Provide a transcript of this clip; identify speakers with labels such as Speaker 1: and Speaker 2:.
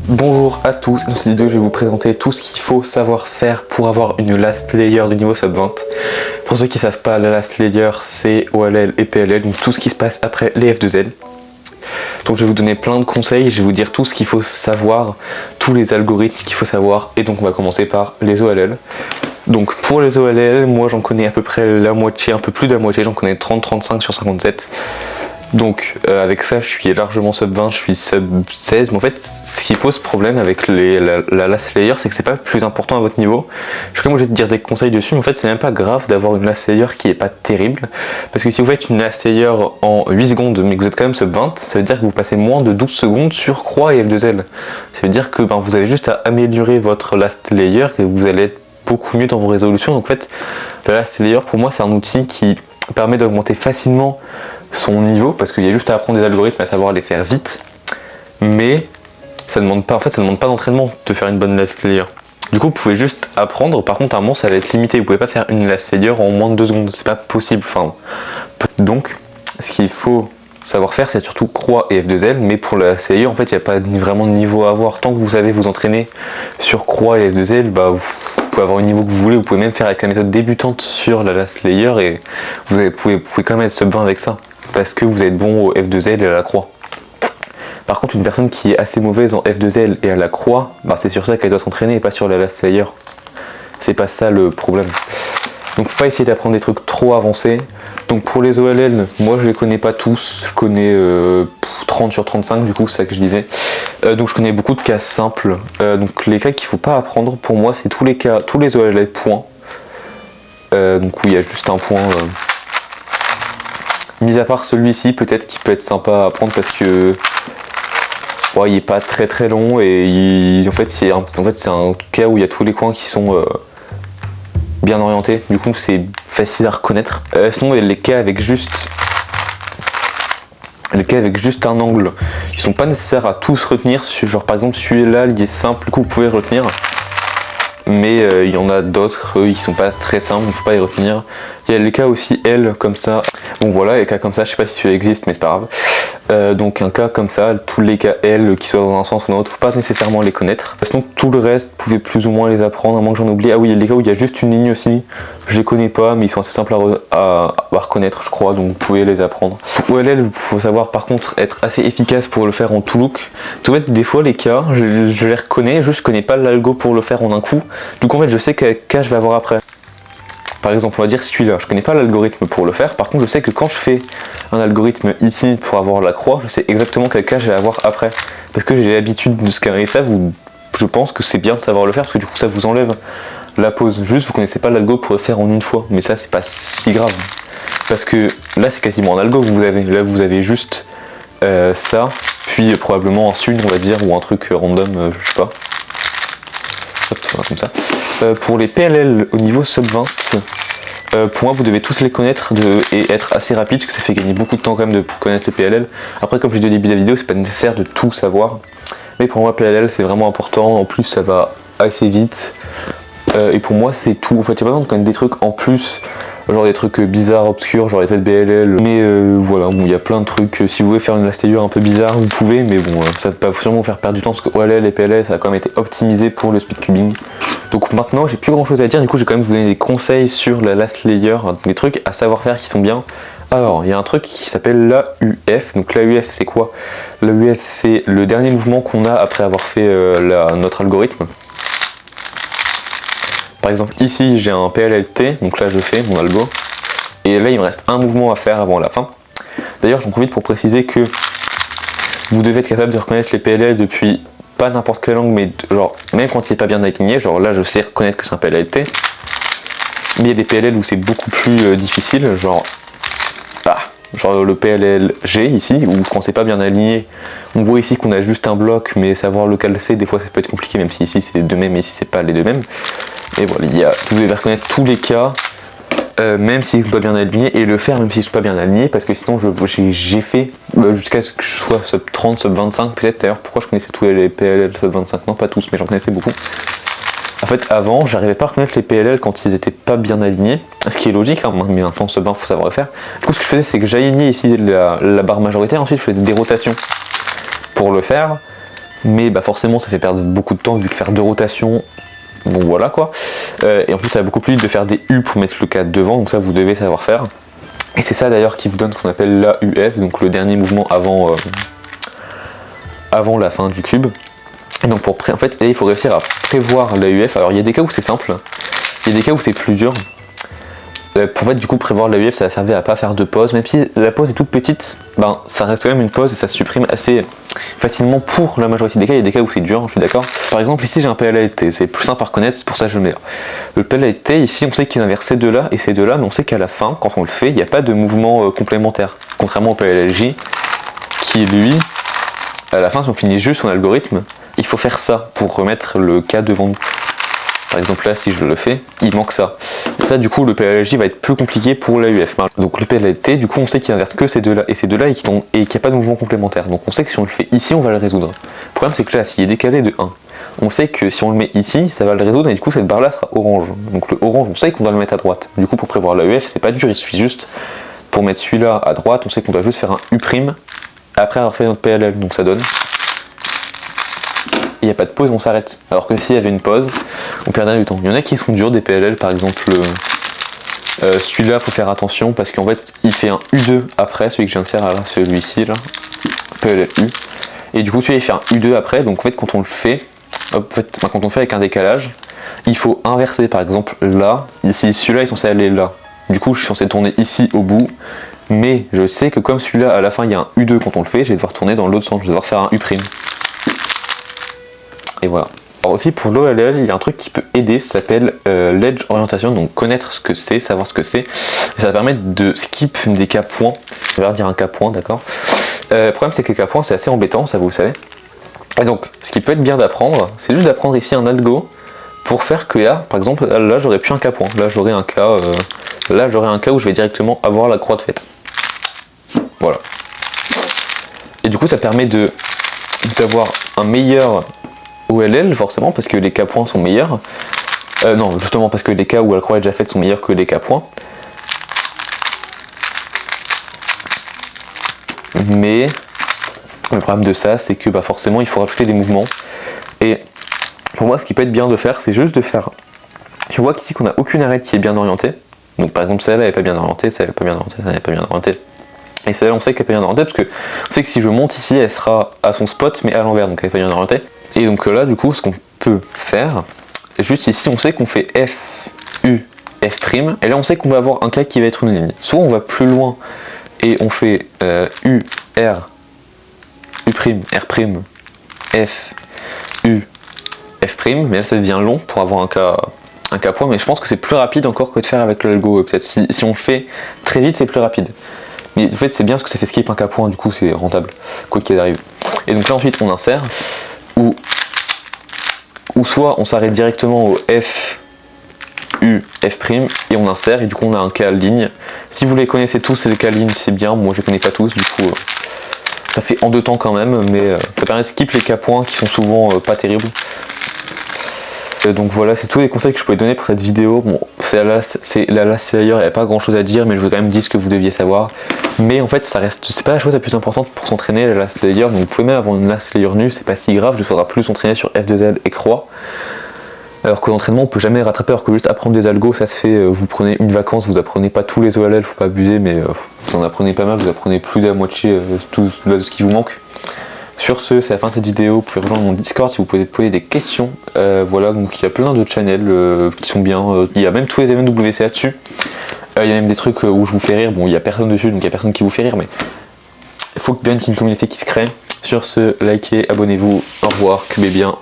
Speaker 1: Bonjour à tous, dans cette vidéo je vais vous présenter tout ce qu'il faut savoir faire pour avoir une last layer de niveau sub 20. Pour ceux qui ne savent pas, la last layer c'est OLL et PLL, donc tout ce qui se passe après les F2L. Donc je vais vous donner plein de conseils, je vais vous dire tout ce qu'il faut savoir, tous les algorithmes qu'il faut savoir, et donc on va commencer par les OLL. Donc pour les OLL, moi j'en connais à peu près la moitié, un peu plus de la moitié, j'en connais 30-35 sur 57. Donc avec ça je suis largement sub 20, je suis sub 16, mais en fait ce qui pose problème avec la last layer c'est que c'est pas plus important à votre niveau. Je suis quand même obligé de dire des conseils dessus, mais en fait c'est même pas grave d'avoir une last layer qui est pas terrible. Parce que si vous faites une last layer en 8 secondes mais que vous êtes quand même sub 20, ça veut dire que vous passez moins de 12 secondes sur croix et F2L. Ça veut dire que vous avez juste à améliorer votre last layer et vous allez être beaucoup mieux dans vos résolutions. Donc en fait la last layer pour moi c'est un outil qui permet d'augmenter facilement son niveau, parce qu'il y a juste à apprendre des algorithmes, à savoir les faire vite, mais ça ne demande pas, en fait, ça demande pas d'entraînement de faire une bonne last layer. Du coup, vous pouvez juste apprendre. Par contre, à un moment, ça va être limité. Vous pouvez pas faire une last layer en moins de 2 secondes, c'est pas possible. Enfin, donc, ce qu'il faut savoir faire, c'est surtout croix et F2L, mais pour la last layer, en fait, il n'y a pas vraiment de niveau à avoir. Tant que vous savez vous entraîner sur croix et F2L, vous pouvez avoir le niveau que vous voulez. Vous pouvez même faire avec la méthode débutante sur la last layer et vous pouvez quand même être sub 20 avec ça, parce que vous êtes bon au F2L et à la croix. Par contre, une personne qui est assez mauvaise en F2L et à la croix, c'est sur ça qu'elle doit s'entraîner et pas sur la last layer. C'est pas ça le problème. Donc faut pas essayer d'apprendre des trucs trop avancés. Donc pour les OLL, moi je les connais pas tous, je connais 30 sur 35 du coup, c'est ça que je disais. Donc je connais beaucoup de cas simples. Donc les cas qu'il faut pas apprendre pour moi, c'est tous les cas, tous les OLL points. Donc où il y a juste un point. Mis à part celui-ci, peut-être qu'il peut être sympa à apprendre parce que il est pas très long et en fait c'est un cas où il y a tous les coins qui sont bien orientés. Du coup c'est facile à reconnaître. Sinon les cas avec juste un angle, ils sont pas nécessaires à tous retenir. Genre par exemple celui-là, il est simple, du coup vous pouvez retenir. Mais il y en a d'autres, ils sont pas très simples, il ne faut pas les retenir. Il y a les cas aussi L comme ça. Bon voilà, les cas comme ça, je sais pas si celui-là existe, mais c'est pas grave. Donc un cas comme ça, tous les cas L qui soient dans un sens ou dans l'autre, faut pas nécessairement les connaître. Sinon tout le reste, vous pouvez plus ou moins les apprendre, à moins que j'en oublie. Ah oui, il y a les cas où il y a juste une ligne aussi. Je les connais pas, mais ils sont assez simples à reconnaître, je crois, donc vous pouvez les apprendre. Pour OLL, il faut savoir par contre être assez efficace pour le faire en tout look. Tout fait, des fois les cas, je les reconnais, juste je connais pas l'algo pour le faire en un coup. Du coup en fait je sais quel cas je vais avoir après. Par exemple, on va dire celui-là, je connais pas l'algorithme pour le faire, par contre je sais que quand je fais un algorithme ici pour avoir la croix, je sais exactement quel cas je vais avoir après. Parce que j'ai l'habitude de scanner ça, je pense que c'est bien de savoir le faire, parce que du coup ça vous enlève la pause. Juste vous connaissez pas l'algo pour le faire en une fois, mais ça c'est pas si grave. Parce que là c'est quasiment un algo que vous avez, là vous avez juste ça, puis probablement un sud on va dire, ou un truc random, je sais pas. Hop, comme ça. Pour les PLL au niveau sub 20, pour moi vous devez tous les connaître et être assez rapide, parce que ça fait gagner beaucoup de temps quand même de connaître les PLL. Après comme je l'ai dit au début de la vidéo, c'est pas nécessaire de tout savoir, mais pour moi PLL c'est vraiment important, en plus ça va assez vite, et pour moi c'est tout. En fait il y a pas besoin de connaître des trucs en plus, genre des trucs bizarres, obscurs, genre les ZBLL, mais voilà, il y a plein de trucs. Si vous voulez faire une last layer un peu bizarre, vous pouvez, mais bon, ça va sûrement vous faire perdre du temps, parce que OLL et PLL ça a quand même été optimisé pour le speedcubing. Donc maintenant j'ai plus grand chose à dire, du coup j'ai quand même vous donner des conseils sur la last layer, des trucs à savoir faire qui sont bien. Alors il y a un truc qui s'appelle l'AUF, donc l'AUF c'est quoi? L'AUF c'est le dernier mouvement qu'on a après avoir fait notre algorithme. Par exemple ici j'ai un PLLT, donc là je fais mon algo, et là il me reste un mouvement à faire avant la fin. D'ailleurs j'en profite pour préciser que vous devez être capable de reconnaître les PLL depuis pas n'importe quel angle, mais genre même quand il est pas bien aligné, genre là je sais reconnaître que c'est un PLLT, mais il y a des PLL où c'est beaucoup plus difficile, genre le PLLG ici, où quand c'est pas bien aligné, on voit ici qu'on a juste un bloc, mais savoir lequel c'est, des fois ça peut être compliqué, même si ici c'est les deux mêmes, et ici c'est pas les deux mêmes. Et voilà, vous devez reconnaître tous les cas, même s'ils ne sont pas bien alignés, et le faire même s'ils ne sont pas bien alignés, parce que sinon j'ai fait jusqu'à ce que je sois sub 30, sub 25 peut-être. D'ailleurs pourquoi je connaissais tous les PLL sub 25, non pas tous, mais j'en connaissais beaucoup. En fait avant j'arrivais pas à reconnaître les PLL quand ils étaient pas bien alignés, ce qui est logique, hein, mais maintenant sub 20 faut savoir le faire. Du coup ce que je faisais c'est que j'alignais ici la barre majoritaire, ensuite je faisais des rotations pour le faire. mais bah forcément ça fait perdre beaucoup de temps vu que faire 2 rotations, bon voilà quoi. Et en plus ça va beaucoup plus vite de faire des U pour mettre le K devant, donc ça vous devez savoir faire. Et c'est ça d'ailleurs qui vous donne ce qu'on appelle l'AUF, donc le dernier mouvement avant la fin du cube. Et donc en fait il faut réussir à prévoir l'AUF. Alors il y a des cas où c'est simple, il y a des cas où c'est plus dur. Pour fait, du coup prévoir l'AUF ça va servir à pas faire de pause, même si la pause est toute petite, ben ça reste quand même une pause et ça se supprime assez facilement pour la majorité des cas. Il y a des cas où c'est dur, je suis d'accord. Par exemple ici j'ai un PLAT, c'est plus simple à reconnaître, c'est pour ça que je le mets là. Le PLAT ici on sait qu'il inverse ces deux là et ces deux là, mais on sait qu'à la fin quand on le fait il n'y a pas de mouvement complémentaire, contrairement au PLLJ qui lui à la fin si on finit juste son algorithme il faut faire ça pour remettre le K devant nous. Par exemple là si je le fais, il manque ça. Et ça du coup le PLJ va être plus compliqué pour l'AUF. Donc le PLT du coup on sait qu'il inverse que ces deux là et ces deux là et qu'il n'y a pas de mouvement complémentaire. Donc on sait que si on le fait ici on va le résoudre. Le problème c'est que là s'il est décalé de 1, on sait que si on le met ici ça va le résoudre et du coup cette barre là sera orange. Donc le orange on sait qu'on doit le mettre à droite. Du coup pour prévoir l'AUF c'est pas dur, il suffit juste pour mettre celui-là à droite, on sait qu'on doit juste faire un U' après avoir fait notre PLL. Donc ça donne... il n'y a pas de pause, on s'arrête. Alors que s'il y avait une pause, on perdrait du temps. Il y en a qui sont durs, des PLL par exemple. Celui-là, faut faire attention parce qu'en fait, il fait un U2 après, celui que je viens de faire, là, celui-ci, là, PLL U. Et du coup, celui-là, il fait un U2 après. Donc en fait, quand on le fait, hop, en fait, quand on fait avec un décalage, il faut inverser. Par exemple, là, ici, celui-là est censé aller là. Du coup, je suis censé tourner ici au bout. Mais je sais que comme celui-là, à la fin, il y a un U2 quand on le fait, je vais devoir tourner dans l'autre sens. Je vais devoir faire un U'. Et voilà. Alors aussi pour l'OLL, il y a un truc qui peut aider, ça s'appelle l'edge orientation, donc connaître ce que c'est, savoir ce que c'est. Ça va permettre de skip des cas points. Je vais dire un cas point, d'accord. Le problème c'est que les cas points c'est assez embêtant, ça vous le savez. Et donc ce qui peut être bien d'apprendre, c'est juste d'apprendre ici un algo pour faire que là, par exemple, là j'aurais plus un cas point. Là j'aurais un cas, où je vais directement avoir la croix de fait. Voilà. Et du coup ça permet d'avoir un meilleur OLL forcément parce que les cas points sont meilleurs. Non, justement parce que les cas où la croix est déjà faite sont meilleurs que les cas points. Mais le problème de ça, c'est que bah, forcément il faut rajouter des mouvements. Et pour moi, ce qui peut être bien de faire, c'est juste de faire. Tu vois qu'ici qu'on n'a aucune arête qui est bien orientée. Donc par exemple celle-là elle n'est pas bien orientée, celle-là elle n'est pas bien orientée, celle-là elle n'est pas bien orientée. Et celle-là on sait qu'elle n'est pas bien orientée parce que on sait que si je monte ici, elle sera à son spot mais à l'envers, donc elle n'est pas bien orientée. Et donc là du coup ce qu'on peut faire, juste ici on sait qu'on fait F, U, F', et là on sait qu'on va avoir un cas qui va être une ligne. Soit on va plus loin et on fait U, R, U', R', F, U, F', mais là ça devient long pour avoir un cas point, mais je pense que c'est plus rapide encore que de faire avec l'algo. Peut-être si on le fait très vite c'est plus rapide. Mais en fait c'est bien parce que ça fait skip un cas point, du coup c'est rentable, quoi qu'il arrive. Et donc là ensuite on insère, ou soit on s'arrête directement au F, U, F' et on insère et du coup on a un cas ligne. Si vous les connaissez tous les cas ligne c'est bien, moi je les connais pas tous, du coup ça fait en deux temps quand même, mais ça permet de skip les cas points qui sont souvent pas terribles. Donc voilà, c'est tous les conseils que je pouvais donner pour cette vidéo. Bon, c'est la last layer, il n'y a pas grand chose à dire, mais je vous ai quand même dit ce que vous deviez savoir. Mais en fait, ça reste, c'est pas la chose la plus importante pour s'entraîner la last layer. Donc vous pouvez même avoir une last layer nue, c'est pas si grave, je faudra plus s'entraîner sur F2L et croix. Alors que l'entraînement on peut jamais rattraper, alors que juste apprendre des algos ça se fait, vous prenez une vacance, vous apprenez pas tous les OLL, faut pas abuser, mais vous en apprenez pas mal, vous apprenez plus de la moitié tout ce qui vous manque. Sur ce, c'est la fin de cette vidéo, vous pouvez rejoindre mon Discord si vous pouvez poser des questions. Voilà, donc il y a plein de channels qui sont bien, il y a même tous les événements WCA dessus. Il y a même des trucs où je vous fais rire, bon il n'y a personne dessus, donc il n'y a personne qui vous fait rire, mais il faut bien qu'il y ait une communauté qui se crée. Sur ce, likez, abonnez-vous, au revoir, cubez bien.